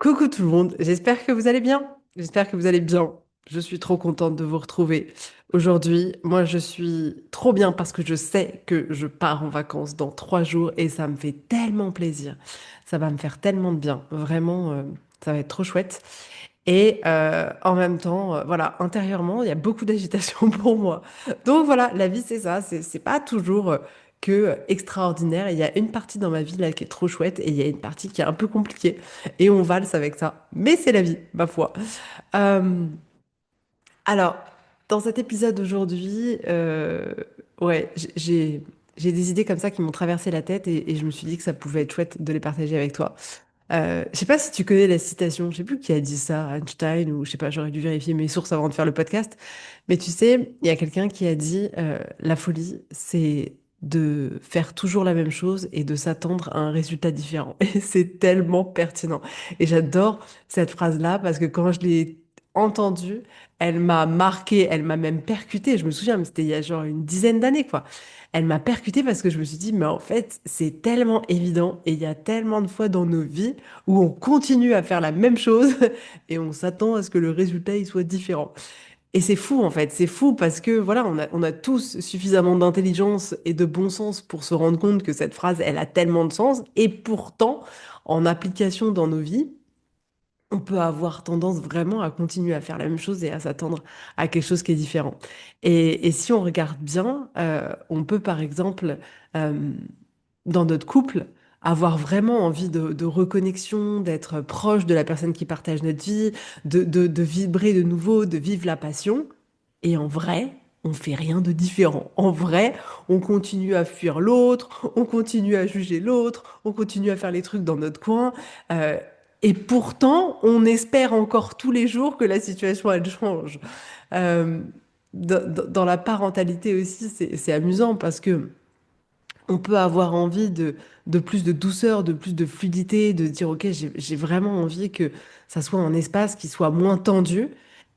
Coucou tout le monde, j'espère que vous allez bien. J'espère que vous allez bien. Je suis trop contente de vous retrouver aujourd'hui. Moi, je suis trop bien parce que je sais que je pars en vacances dans 3 jours et ça me fait tellement plaisir. Ça va me faire tellement de bien. Vraiment, ça va être trop chouette. Et en même temps, voilà, intérieurement, il y a beaucoup d'agitation pour moi. Donc voilà, la vie, c'est ça. C'est pas toujours que extraordinaire. Il y a une partie dans ma vie là qui est trop chouette et il y a une partie qui est un peu compliquée. Et on valse avec ça. Mais c'est la vie, ma foi. Euh, alors, dans cet épisode aujourd'hui, ouais, j'ai des idées comme ça qui m'ont traversé la tête et je me suis dit que ça pouvait être chouette de les partager avec toi. Je sais pas si tu connais la citation, je sais plus qui a dit ça, Einstein ou je sais pas, j'aurais dû vérifier mes sources avant de faire le podcast. Mais tu sais, il y a quelqu'un qui a dit la folie, c'est de faire toujours la même chose et de s'attendre à un résultat différent. Et c'est tellement pertinent. Et j'adore cette phrase-là parce que quand je l'ai entendue, elle m'a marqué, elle m'a même percuté. Je me souviens, mais c'était il y a genre une dizaine d'années, quoi. Elle m'a percuté parce que je me suis dit, mais en fait, c'est tellement évident et il y a tellement de fois dans nos vies où on continue à faire la même chose et on s'attend à ce que le résultat il soit différent. Et c'est fou en fait, c'est fou parce que voilà, on a tous suffisamment d'intelligence et de bon sens pour se rendre compte que cette phrase, elle a tellement de sens et pourtant, en application dans nos vies, on peut avoir tendance vraiment à continuer à faire la même chose et à s'attendre à quelque chose qui est différent. Et si on regarde bien, on peut par exemple, euh, dans notre couple, avoir vraiment envie de reconnexion, d'être proche de la personne qui partage notre vie, de vibrer de nouveau, de vivre la passion. Et en vrai, on fait rien de différent. En vrai, on continue à fuir l'autre, on continue à juger l'autre, on continue à faire les trucs dans notre coin. euh, et pourtant, on espère encore tous les jours que la situation, elle change. Euh, dans la parentalité aussi, c'est amusant parce que on peut avoir envie de plus de douceur, de plus de fluidité, de dire, OK, j'ai vraiment envie que ça soit un espace qui soit moins tendu.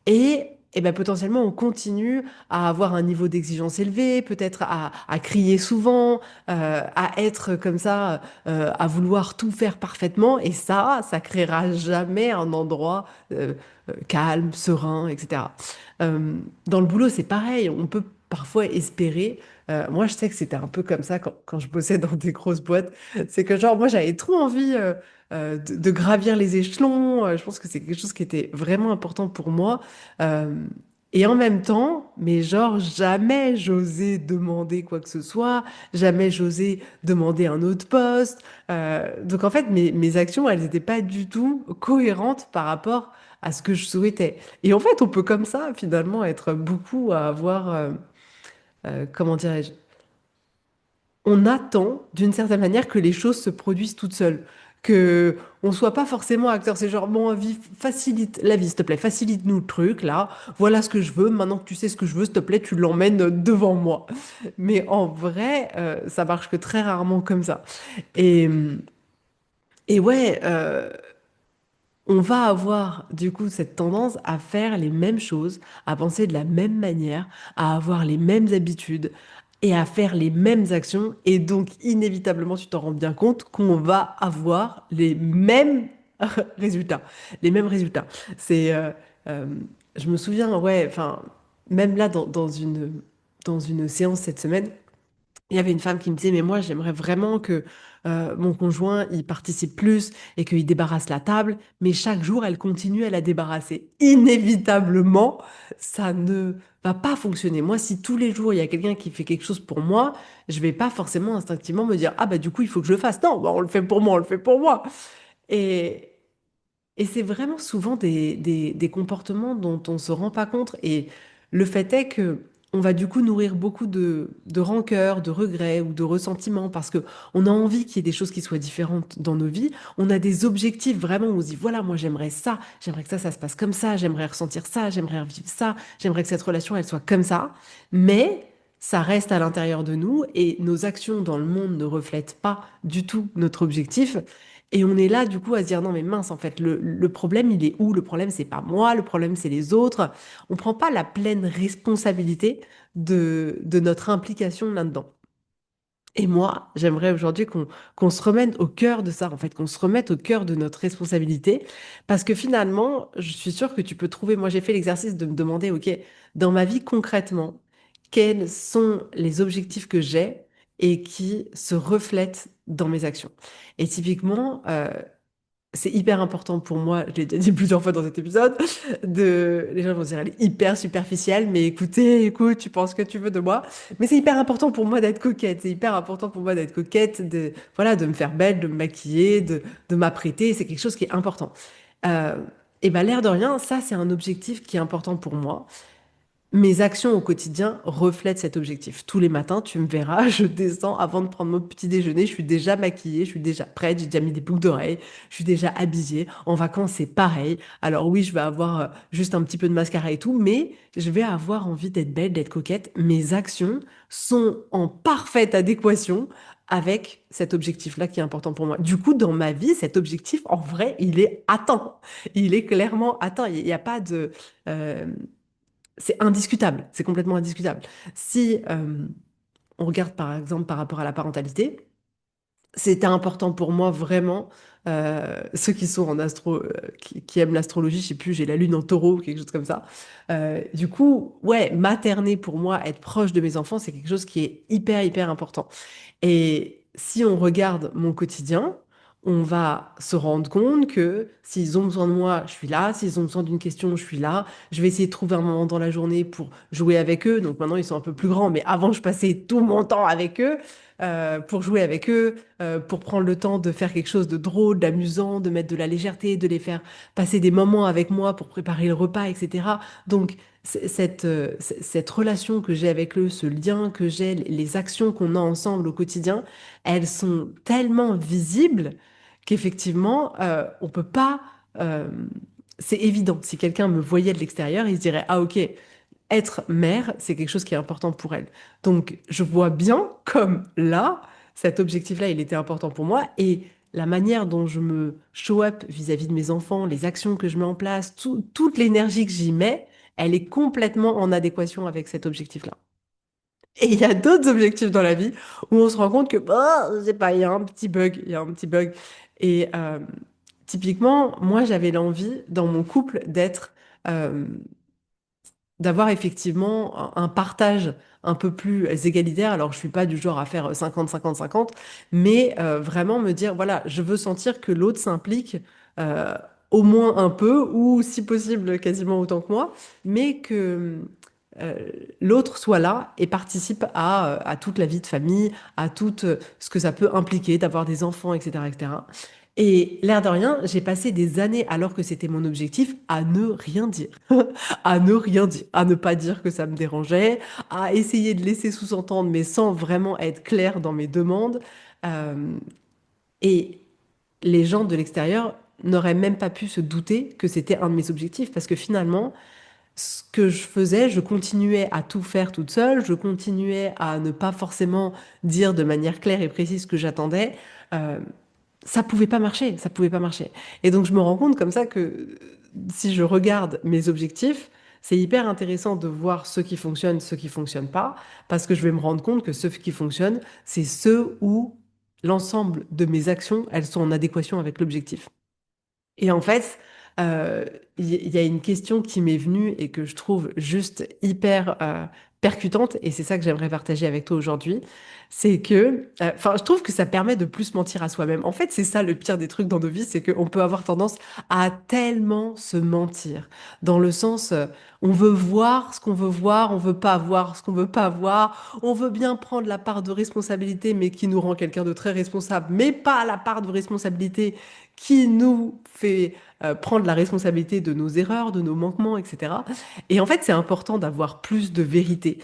Et ben, potentiellement, on continue à avoir un niveau d'exigence élevé, peut-être à crier souvent, à être comme ça, à vouloir tout faire parfaitement. Et ça créera jamais un endroit calme, serein, etc. Dans le boulot, c'est pareil. On peut parfois espérer moi, je sais que c'était un peu comme ça quand je bossais dans des grosses boîtes. C'est que genre, moi, j'avais trop envie de gravir les échelons. Je pense que c'est quelque chose qui était vraiment important pour moi. Euh, et en même temps, mais genre, jamais j'osais demander quoi que ce soit, jamais j'osais demander un autre poste. Donc en fait, mes actions, elles n'étaient pas du tout cohérentes par rapport à ce que je souhaitais. Et en fait, on peut comme ça, finalement, être beaucoup à avoir, comment dirais-je, on attend d'une certaine manière que les choses se produisent toutes seules. Que on soit pas forcément acteur. C'est genre, bon, vie, facilite la vie, s'il te plaît, facilite-nous le truc, là. Voilà ce que je veux. Maintenant que tu sais ce que je veux, s'il te plaît, tu l'emmènes devant moi. Mais en vrai, ça marche que très rarement comme ça. Et, et ouais, on va avoir du coup cette tendance à faire les mêmes choses, à penser de la même manière, à avoir les mêmes habitudes et à faire les mêmes actions. Et donc, inévitablement, tu t'en rends bien compte qu'on va avoir les mêmes résultats. Les mêmes résultats. C'est, euh, je me souviens, ouais, enfin, même là, dans une séance cette semaine, il y avait une femme qui me disait, mais moi, j'aimerais vraiment que mon conjoint, il participe plus et qu'il débarrasse la table, mais chaque jour, elle continue à la débarrasser. Inévitablement, ça ne va pas fonctionner. Moi, si tous les jours, il y a quelqu'un qui fait quelque chose pour moi, je vais pas forcément instinctivement me dire, ah bah du coup, il faut que je le fasse. Non, bah, on le fait pour moi, on le fait pour moi. Et, et c'est vraiment souvent des comportements dont on ne se rend pas compte. Et le fait est que on va du coup nourrir beaucoup de rancœur, de regrets ou de ressentiments parce que on a envie qu'il y ait des choses qui soient différentes dans nos vies. On a des objectifs vraiment où on se dit, voilà, moi j'aimerais ça, j'aimerais que ça se passe comme ça, j'aimerais ressentir ça, j'aimerais vivre ça, j'aimerais que cette relation, elle soit comme ça. Mais ça reste à l'intérieur de nous et nos actions dans le monde ne reflètent pas du tout notre objectif. Et on est là, du coup, à se dire, non, mais mince, en fait, le problème, il est où? Le problème, c'est pas moi, le problème, c'est les autres. On prend pas la pleine responsabilité de notre implication là-dedans. Et moi, j'aimerais aujourd'hui qu'on se remette au cœur de ça, en fait, qu'on se remette au cœur de notre responsabilité, parce que finalement, je suis sûre que tu peux trouver, moi j'ai fait l'exercice de me demander, OK, dans ma vie concrètement, quels sont les objectifs que j'ai et qui se reflètent dans mes actions. Et typiquement, c'est hyper important pour moi, je l'ai déjà dit plusieurs fois dans cet épisode, les gens vont dire, elle est hyper superficielle, mais écoute, tu penses ce que tu veux de moi. Mais c'est hyper important pour moi d'être coquette, c'est hyper important pour moi d'être coquette, voilà, de me faire belle, de me maquiller, de m'apprêter, c'est quelque chose qui est important. Euh, et ben, l'air de rien, ça, c'est un objectif qui est important pour moi. Mes actions au quotidien reflètent cet objectif. Tous les matins, tu me verras, je descends avant de prendre mon petit déjeuner, je suis déjà maquillée, je suis déjà prête, j'ai déjà mis des boucles d'oreilles, je suis déjà habillée. En vacances, c'est pareil. Alors oui, je vais avoir juste un petit peu de mascara et tout, mais je vais avoir envie d'être belle, d'être coquette. Mes actions sont en parfaite adéquation avec cet objectif-là qui est important pour moi. Du coup, dans ma vie, cet objectif, en vrai, il est atteint. Il est clairement atteint. Il n'y a pas de... euh, c'est indiscutable, c'est complètement indiscutable. Si on regarde par exemple par rapport à la parentalité, c'était important pour moi vraiment, ceux qui sont en astro, qui aiment l'astrologie, je sais plus, j'ai la lune en taureau, quelque chose comme ça. Du coup, ouais, materner pour moi, être proche de mes enfants, c'est quelque chose qui est hyper, hyper important. Et si on regarde mon quotidien, on va se rendre compte que s'ils ont besoin de moi, je suis là. S'ils ont besoin d'une question, je suis là. Je vais essayer de trouver un moment dans la journée pour jouer avec eux. Donc maintenant, ils sont un peu plus grands, mais avant, je passais tout mon temps avec eux, pour jouer avec eux, pour prendre le temps de faire quelque chose de drôle, d'amusant, de mettre de la légèreté, de les faire passer des moments avec moi pour préparer le repas, etc. Donc, cette relation que j'ai avec eux, ce lien que j'ai, les actions qu'on a ensemble au quotidien, elles sont tellement visibles qu'effectivement, on peut pas. euh, c'est évident. Si quelqu'un me voyait de l'extérieur, il se dirait, ah ok, être mère, c'est quelque chose qui est important pour elle. Donc, je vois bien comme là, cet objectif-là, il était important pour moi et la manière dont je me show up vis-à-vis de mes enfants, les actions que je mets en place, toute l'énergie que j'y mets, elle est complètement en adéquation avec cet objectif-là. Et il y a d'autres objectifs dans la vie où on se rend compte que, bah, je sais pas, il y a un petit bug, il y a un petit bug. Et typiquement, moi, j'avais l'envie dans mon couple euh, d'avoir effectivement un partage un peu plus égalitaire. Alors, je suis pas du genre à faire 50-50-50, mais vraiment me dire, voilà, je veux sentir que l'autre s'implique euh, au moins un peu, ou si possible quasiment autant que moi, mais que euh, l'autre soit là et participe à toute la vie de famille, à tout ce que ça peut impliquer d'avoir des enfants, etc., etc. Et l'air de rien, j'ai passé des années, alors que c'était mon objectif, à ne rien dire. À ne rien dire, à ne pas dire que ça me dérangeait, à essayer de laisser sous-entendre, mais sans vraiment être clair dans mes demandes. Euh, et les gens de l'extérieur n'auraient même pas pu se douter que c'était un de mes objectifs, parce que finalement, ce que je faisais, je continuais à tout faire toute seule, je continuais à ne pas forcément dire de manière claire et précise ce que j'attendais. Euh, Ça pouvait pas marcher, ça pouvait pas marcher. Et donc je me rends compte comme ça que si je regarde mes objectifs, c'est hyper intéressant de voir ceux qui fonctionnent pas, parce que je vais me rendre compte que ceux qui fonctionnent, c'est ceux où l'ensemble de mes actions, elles sont en adéquation avec l'objectif. Et en fait, euh, il y a une question qui m'est venue et que je trouve juste hyper percutante, et c'est ça que j'aimerais partager avec toi aujourd'hui, c'est que, enfin, je trouve que ça permet de plus mentir à soi-même. En fait, c'est ça le pire des trucs dans nos vies, c'est qu'on peut avoir tendance à tellement se mentir, dans le sens, on veut voir ce qu'on veut voir, on veut pas voir ce qu'on veut pas voir, on veut bien prendre la part de responsabilité, mais qui nous rend quelqu'un de très responsable, mais pas la part de responsabilité qui nous fait prendre la responsabilité de nos erreurs, de nos manquements, etc. Et en fait, c'est important d'avoir plus de vérité.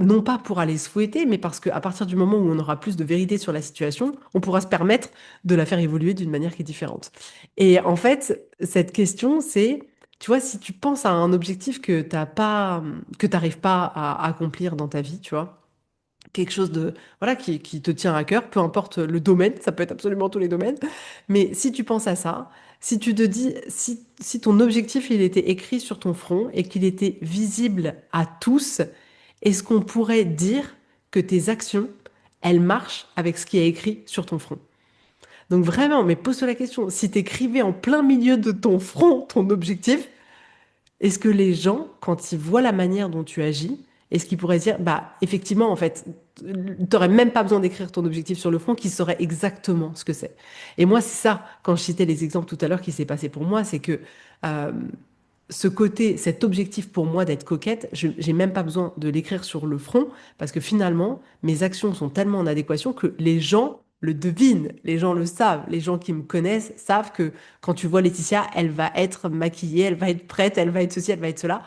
Non pas pour aller se fouetter, mais parce qu'à partir du moment où on aura plus de vérité sur la situation, on pourra se permettre de la faire évoluer d'une manière qui est différente. Et en fait, cette question, c'est, tu vois, si tu penses à un objectif que t'as pas, que t'arrives pas à accomplir dans ta vie, tu vois, quelque chose de voilà qui te tient à cœur, peu importe le domaine, ça peut être absolument tous les domaines. Mais si tu penses à ça, si tu te dis, si ton objectif il était écrit sur ton front et qu'il était visible à tous, est-ce qu'on pourrait dire que tes actions, elle marche avec ce qui est écrit sur ton front. Donc vraiment, mais pose-toi la question, si tu écrivais en plein milieu de ton front ton objectif, est-ce que les gens, quand ils voient la manière dont tu agis, est-ce qu'ils pourraient dire, bah effectivement, en fait, t'aurais même pas besoin d'écrire ton objectif sur le front, qu'ils sauraient exactement ce que c'est. Et moi, c'est ça, quand je citais les exemples tout à l'heure qui s'est passé pour moi, c'est que euh, ce côté, cet objectif pour moi d'être coquette, j'ai même pas besoin de l'écrire sur le front parce que finalement, mes actions sont tellement en adéquation que les gens le devinent, les gens le savent, les gens qui me connaissent savent que quand tu vois Laetitia, elle va être maquillée, elle va être prête, elle va être ceci, elle va être cela.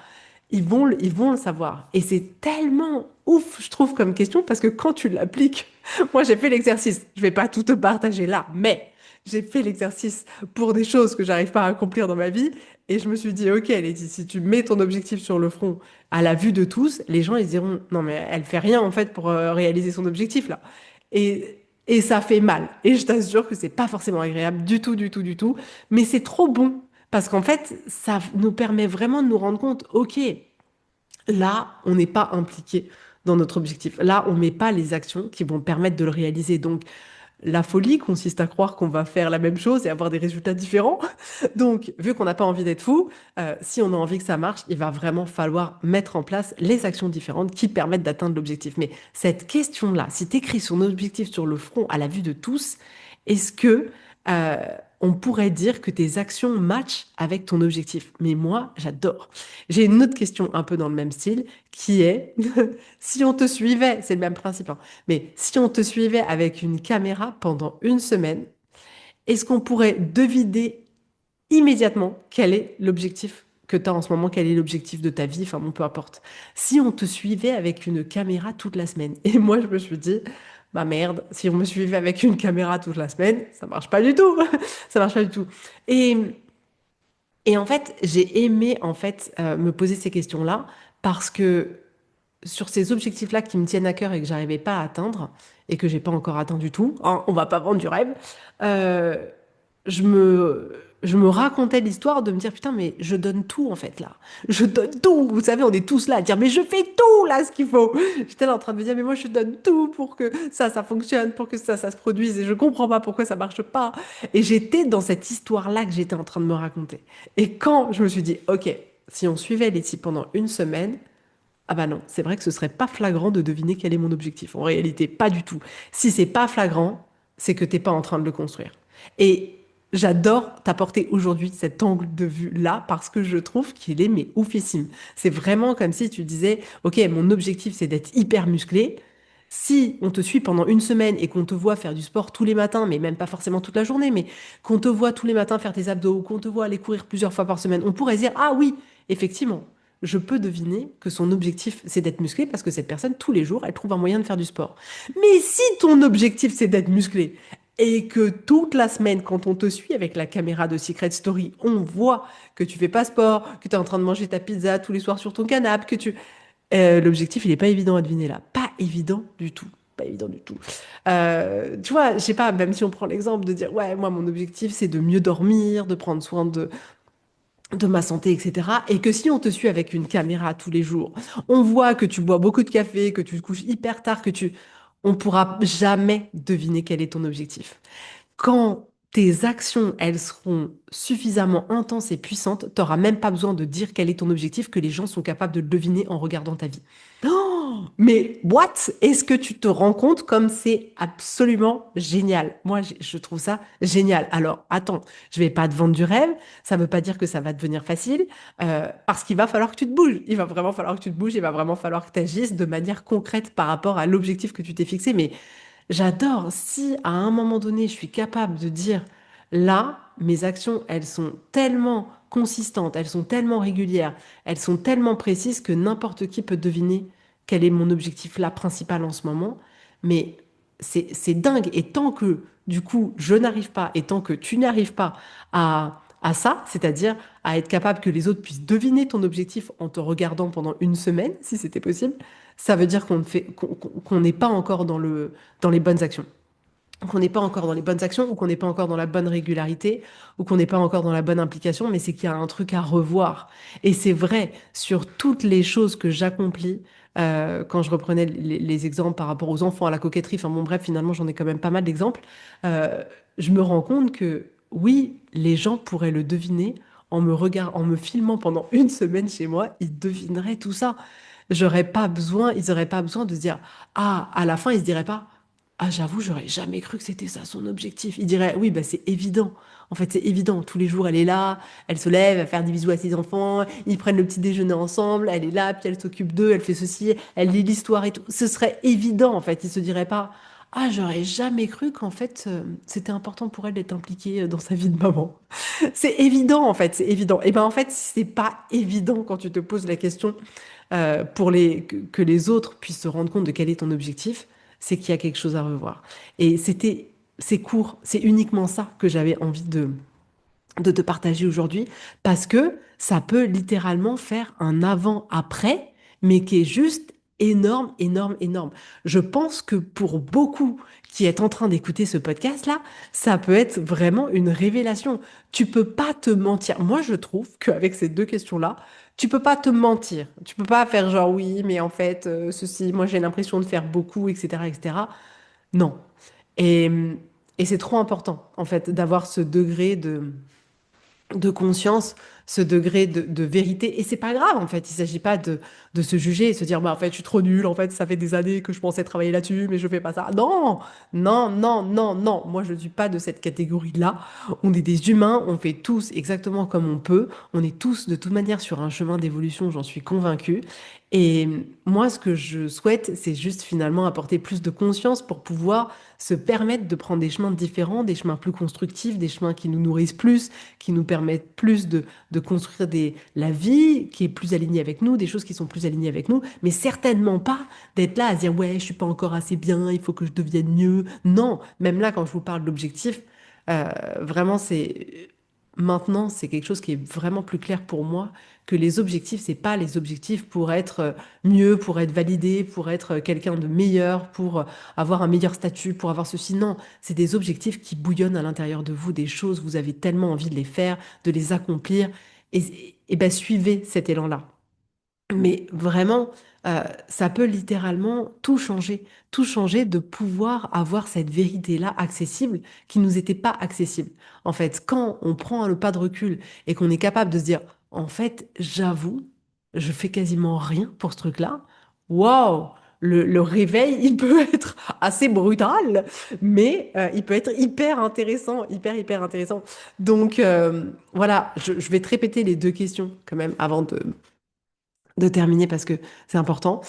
Ils vont le savoir. Et c'est tellement ouf, je trouve, comme question parce que quand tu l'appliques, moi j'ai fait l'exercice, je vais pas tout te partager là, mais j'ai fait l'exercice pour des choses que j'arrive pas à accomplir dans ma vie. Et je me suis dit, ok, Letty, si tu mets ton objectif sur le front à la vue de tous, les gens ils diront, non mais elle fait rien en fait pour réaliser son objectif là. Et ça fait mal. Et je t'assure que c'est pas forcément agréable du tout, du tout, du tout. Mais c'est trop bon parce qu'en fait, ça nous permet vraiment de nous rendre compte, ok, là, on n'est pas impliqué dans notre objectif. Là, on met pas les actions qui vont permettre de le réaliser. Donc, la folie consiste à croire qu'on va faire la même chose et avoir des résultats différents. Donc, vu qu'on n'a pas envie d'être fou, si on a envie que ça marche, il va vraiment falloir mettre en place les actions différentes qui permettent d'atteindre l'objectif. Mais cette question-là, si tu écris son objectif sur le front à la vue de tous, est-ce que euh, on pourrait dire que tes actions matchent avec ton objectif? Mais moi, j'adore. J'ai une autre question un peu dans le même style qui est, si on te suivait, c'est le même principe, hein, mais si on te suivait avec une caméra pendant une semaine, est-ce qu'on pourrait deviner immédiatement quel est l'objectif que tu as en ce moment, quel est l'objectif de ta vie, enfin bon, peu importe. Si on te suivait avec une caméra toute la semaine, et moi je me suis dit, bah merde, si on me suivait avec une caméra toute la semaine, ça marche pas du tout, ça marche pas du tout. Et, et en fait, j'ai aimé en fait me poser ces questions-là parce que sur ces objectifs-là qui me tiennent à cœur et que j'arrivais pas à atteindre et que j'ai pas encore atteint du tout, hein, on va pas vendre du rêve, euh, je me racontais l'histoire de me dire putain mais je donne tout en fait là, je donne tout. Vous savez, on est tous là à dire mais je fais tout là ce qu'il faut. J'étais là en train de me dire mais moi je donne tout pour que ça fonctionne, pour que ça se produise et je comprends pas pourquoi ça marche pas. Et j'étais dans cette histoire-là que j'étais en train de me raconter. Et quand je me suis dit ok, si on suivait les types pendant une semaine, ah bah non, c'est vrai que ce serait pas flagrant de deviner quel est mon objectif. En réalité, pas du tout. Si c'est pas flagrant, c'est que t'es pas en train de le construire. Et j'adore t'apporter aujourd'hui cet angle de vue-là parce que je trouve qu'il est mais oufissime. C'est vraiment comme si tu disais, OK, mon objectif c'est d'être hyper musclé. Si on te suit pendant une semaine et qu'on te voit faire du sport tous les matins, mais même pas forcément toute la journée, mais qu'on te voit tous les matins faire tes abdos, qu'on te voit aller courir plusieurs fois par semaine, on pourrait dire, ah oui, effectivement, je peux deviner que son objectif, c'est d'être musclé parce que cette personne, tous les jours, elle trouve un moyen de faire du sport. Mais si ton objectif, c'est d'être musclé et que toute la semaine, quand on te suit avec la caméra de Secret Story, on voit que tu fais pas sport, que tu es en train de manger ta pizza tous les soirs sur ton canapé, que tu... l'objectif, il est pas évident à deviner là. Pas évident du tout. Pas évident du tout. Tu vois, je sais pas, même si on prend l'exemple de dire, ouais, moi, mon objectif, c'est de mieux dormir, de prendre soin de ma santé, etc. Et que si on te suit avec une caméra tous les jours, on voit que tu bois beaucoup de café, que tu te couches hyper tard, on pourra jamais deviner quel est ton objectif. Quand tes actions, elles seront suffisamment intenses et puissantes, tu n'auras même pas besoin de dire quel est ton objectif, que les gens sont capables de le deviner en regardant ta vie. Oh, mais what? Est-ce que tu te rends compte comme c'est absolument génial? Moi, je trouve ça génial. Alors, attends, je vais pas te vendre du rêve. Ça veut pas dire que ça va devenir facile, parce qu'il va falloir que tu te bouges. Il va vraiment falloir que tu te bouges. Il va vraiment falloir que tu agisses de manière concrète par rapport à l'objectif que tu t'es fixé. Mais j'adore si à un moment donné, je suis capable de dire, là, mes actions, elles sont tellement consistantes, elles sont tellement régulières, elles sont tellement précises que n'importe qui peut deviner quel est mon objectif là principal en ce moment. Mais c'est dingue. Et tant que, du coup, je n'arrive pas, et tant que tu n'arrives pas à ça, c'est-à-dire à être capable que les autres puissent deviner ton objectif en te regardant pendant une semaine, si c'était possible, ça veut dire qu'on n'est pas encore dans les bonnes actions. Qu'on n'est pas encore dans les bonnes actions ou qu'on n'est pas encore dans la bonne régularité ou qu'on n'est pas encore dans la bonne implication, mais c'est qu'il y a un truc à revoir. Et c'est vrai, sur toutes les choses que j'accomplis, quand je reprenais les exemples par rapport aux enfants, à la coquetterie, enfin bon, bref, finalement, j'en ai quand même pas mal d'exemples. Euh, je me rends compte que oui, les gens pourraient le deviner en me filmant pendant une semaine chez moi, ils devineraient tout ça. Ils auraient pas besoin de se dire, ah, à la fin, ils se diraient pas, ah, j'avoue, j'aurais jamais cru que c'était ça son objectif. Ils diraient, oui, bah, c'est évident. En fait, c'est évident. Tous les jours, elle est là, elle se lève, elle fait des bisous à ses enfants, ils prennent le petit déjeuner ensemble, elle est là, puis elle s'occupe d'eux, elle fait ceci, elle lit l'histoire et tout. Ce serait évident, en fait. Ils se diraient pas, ah, j'aurais jamais cru qu'en fait, c'était important pour elle d'être impliquée dans sa vie de maman. C'est évident, en fait, c'est évident. Et ben, en fait, c'est pas évident quand tu te poses la question que les autres puissent se rendre compte de quel est ton objectif, c'est qu'il y a quelque chose à revoir. Et c'est court, c'est uniquement ça que j'avais envie de te partager aujourd'hui, parce que ça peut littéralement faire un avant-après, mais qui est juste énorme, énorme, énorme. Je pense que pour beaucoup qui est en train d'écouter ce podcast-là, ça peut être vraiment une révélation. Tu peux pas te mentir. Moi, je trouve qu'avec ces deux questions-là, tu peux pas te mentir. Tu peux pas faire genre oui, mais en fait, ceci, moi j'ai l'impression de faire beaucoup, etc., etc. Non. Et, et c'est trop important, en fait, d'avoir ce degré de conscience, ce degré de vérité. Et c'est pas grave, en fait. Il s'agit pas de se juger et se dire, bah, en fait, je suis trop nulle. En fait, ça fait des années que je pensais travailler là-dessus, mais je fais pas ça. Non, non, non, non, non. Moi, je ne suis pas de cette catégorie-là. On est des humains. On fait tous exactement comme on peut. On est tous, de toute manière, sur un chemin d'évolution. J'en suis convaincue. Et moi, ce que je souhaite, c'est juste finalement apporter plus de conscience pour pouvoir se permettre de prendre des chemins différents, des chemins plus constructifs, des chemins qui nous nourrissent plus, qui nous permettent plus de construire la vie qui est plus alignée avec nous, des choses qui sont plus alignées avec nous, mais certainement pas d'être là à se dire ouais, je suis pas encore assez bien, il faut que je devienne mieux. Non, même là, quand je vous parle d'objectifs, vraiment, maintenant, c'est quelque chose qui est vraiment plus clair pour moi que les objectifs, c'est pas les objectifs pour être mieux, pour être validé, pour être quelqu'un de meilleur, pour avoir un meilleur statut, pour avoir ceci. Non, c'est des objectifs qui bouillonnent à l'intérieur de vous, des choses, vous avez tellement envie de les faire, de les accomplir, et ben suivez cet élan-là. Mais vraiment, ça peut littéralement tout changer de pouvoir avoir cette vérité-là accessible qui nous était pas accessible. En fait, quand on prend le pas de recul et qu'on est capable de se dire, en fait, j'avoue, je fais quasiment rien pour ce truc-là. Waouh! Le réveil, il peut être assez brutal, mais il peut être hyper intéressant, hyper, hyper intéressant. Donc, voilà, je vais te répéter les deux questions quand même avant de terminer parce que c'est important.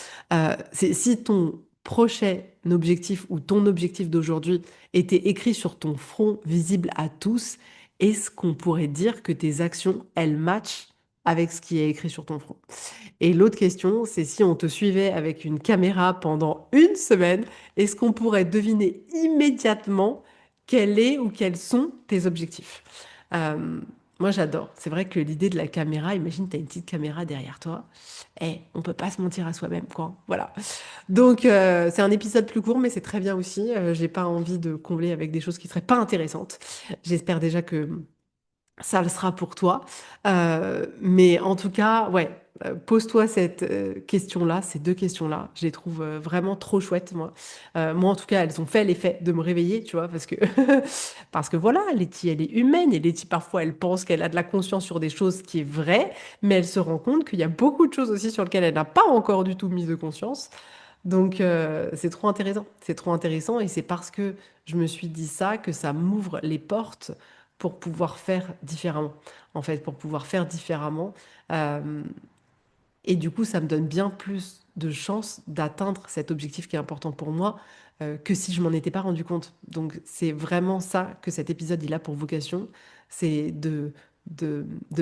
C'est si ton prochain objectif ou ton objectif d'aujourd'hui était écrit sur ton front visible à tous, est-ce qu'on pourrait dire que tes actions, elles matchent avec ce qui est écrit sur ton front? Et l'autre question, c'est si on te suivait avec une caméra pendant une semaine, est-ce qu'on pourrait deviner immédiatement quel est ou quels sont tes objectifs? Euh, Moi, j'adore. C'est vrai que l'idée de la caméra, imagine, tu as une petite caméra derrière toi. On peut pas se mentir à soi-même, quoi. Voilà. Donc, c'est un épisode plus court, mais c'est très bien aussi. J'ai pas envie de combler avec des choses qui seraient pas intéressantes. J'espère déjà que ça le sera pour toi. Mais en tout cas, ouais, pose-toi cette question-là, ces deux questions-là. Je les trouve vraiment trop chouettes, moi. Moi, en tout cas, elles ont fait l'effet de me réveiller, tu vois, parce que, parce que voilà, Letty, elle est humaine et Letty, parfois, elle pense qu'elle a de la conscience sur des choses qui est vrai, mais elle se rend compte qu'il y a beaucoup de choses aussi sur lesquelles elle n'a pas encore du tout mis de conscience. Donc, c'est trop intéressant. C'est trop intéressant et c'est parce que je me suis dit ça que ça m'ouvre les portes pour pouvoir faire différemment. En fait, pour pouvoir faire différemment. Euh, et du coup, ça me donne bien plus de chances d'atteindre cet objectif qui est important pour moi que si je m'en étais pas rendu compte. Donc, c'est vraiment ça que cet épisode il a pour vocation, c'est de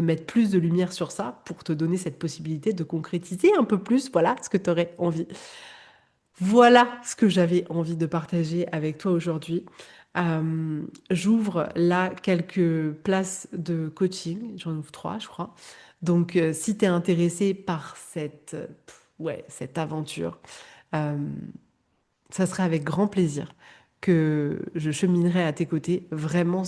mettre plus de lumière sur ça pour te donner cette possibilité de concrétiser un peu plus, voilà, ce que tu aurais envie. Voilà ce que j'avais envie de partager avec toi aujourd'hui. J'ouvre là quelques places de coaching, j'en ouvre trois, je crois. Donc, si tu es intéressé par ouais, cette aventure, euh, ça serait avec grand plaisir que je cheminerai à tes côtés. Vraiment,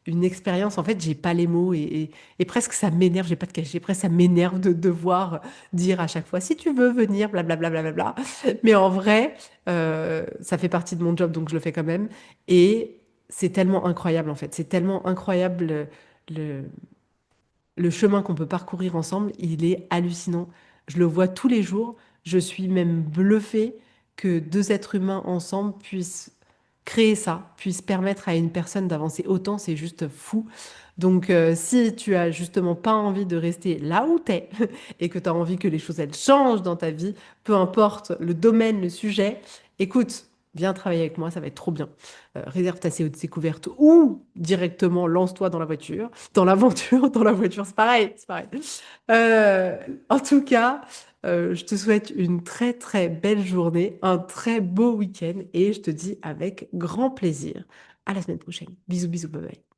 une expérience. En fait, j'ai pas les mots et presque ça m'énerve. J'ai pas de cachet. Presque ça m'énerve de devoir dire à chaque fois si tu veux venir, blablabla, blablabla. Mais en vrai, ça fait partie de mon job, donc je le fais quand même. Et c'est tellement incroyable en fait. C'est tellement incroyable le, le chemin qu'on peut parcourir ensemble, il est hallucinant. Je le vois tous les jours. Je suis même bluffée que deux êtres humains ensemble puissent créer ça, puissent permettre à une personne d'avancer autant. C'est juste fou. Donc, si tu as justement pas envie de rester là où t'es et que tu as envie que les choses elles changent dans ta vie, peu importe le domaine, le sujet, écoute, viens travailler avec moi, ça va être trop bien. Réserve ta séance de découverte ou directement lance-toi dans la voiture. Dans l'aventure, dans la voiture, c'est pareil, c'est pareil. Euh, En tout cas, je te souhaite une très très belle journée, un très beau week-end et je te dis avec grand plaisir à la semaine prochaine. Bisous, bisous, bye bye.